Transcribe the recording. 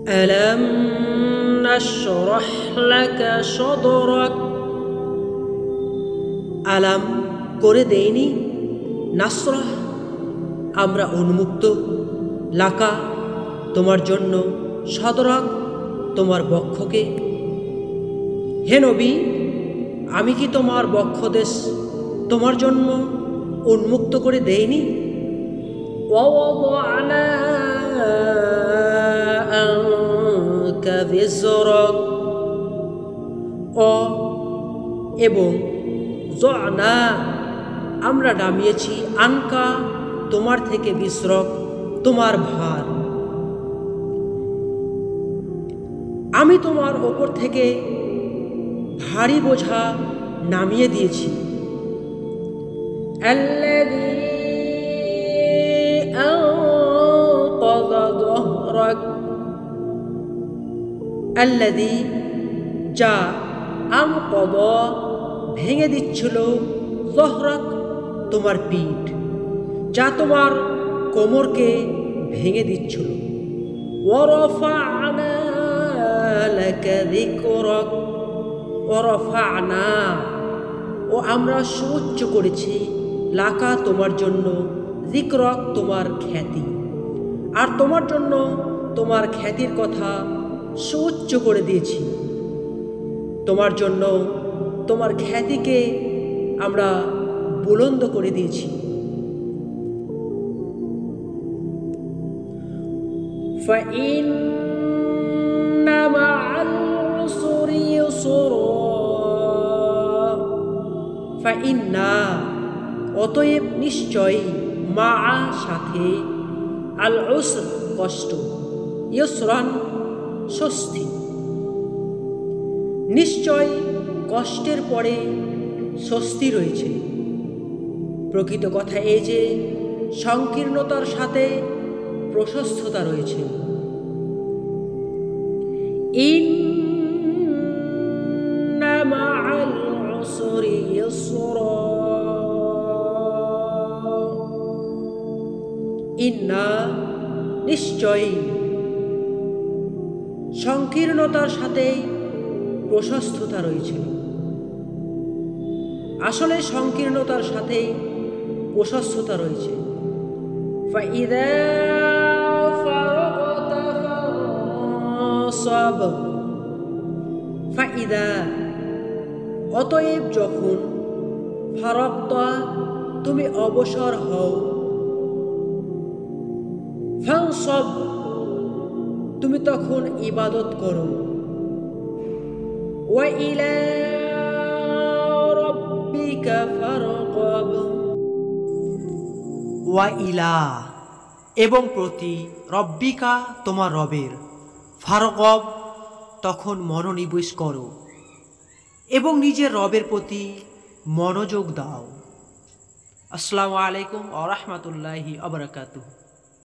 ألم نشرح لك صدرك আলাম করে দেইনি নাসরাহ আমরা উন্মুক্ত লাকা তোমার জন্য সদরক তোমার বক্ষকে। হে নবী, আমি কি তোমার বক্ষদেশ তোমার জন্য উন্মুক্ত করে দেইনি? ওয়াওয়াদানা আনকা বিজরক এবং যনা আমরা নামিয়েছি আনকা তোমার থেকে বিসরক তোমার ভার। আমি তোমার ওপর থেকে ভারী বোঝা নামিয়ে দিয়েছি। আল্লাযী আনকাযা যহরাক আল্লাযী যা আনকাযা ভেঙে দিচ্ছিল যহরাক তোমার পিঠ, যা তোমার কোমরকে ভেঙে দিচ্ছিল। ওয়ারাফা'না লাকা যিকরাক ওয়ারাফা'না ও আমরা সুউচ্চ করেছি লাকা তোমার জন্য যিকরাক তোমার খ্যাতি, আর তোমার জন্য তোমার খ্যাতির কথা সুউচ্চ করে দিয়েছি। তোমার জন্য তোমার খ্যাতিকে আমরা বুলন্দ করে দিয়েছি। فَإِنَّ مَعَ الْعُسْرِ يُسْرًا فَإِنَّ অতএব নিশ্চয় মা সাথে আল উসর কষ্ট ইউসরান স্বস্তি নিশ্চয় কষ্টের পরে স্বস্তি রয়েছে। প্রকৃত কথা এই যে সংকীর্ণতার সাথে প্রশস্ততা রয়েছে। ইন্না মা'আল উসরি ইউসরা ইন্না নিশ্চয় সংকীর্ণতার সাথে প্রশস্ততা রয়েছে। আসলে সংকীর্ণতার সাথে প্রশস্ততা রয়েছে। ফাইদা ফারাগতা ফানসাব ফাইদা অতএব যখন ফারাগতা তুমি অবসর হও, ফানসাব তুমি তখন ইবাদত করো। ওয়া ইলা রাব্বিকা ফারগাব ওয়া ইলা এবং প্রতি রব্বিকা তোমার রবের ফারগব তখন মনোনিবেশ করো এবং নিজের রবের প্রতি মনোযোগ দাও। আসসালামু আলাইকুম ওয়া রাহমাতুল্লাহি ওয়া বারাকাতুহু।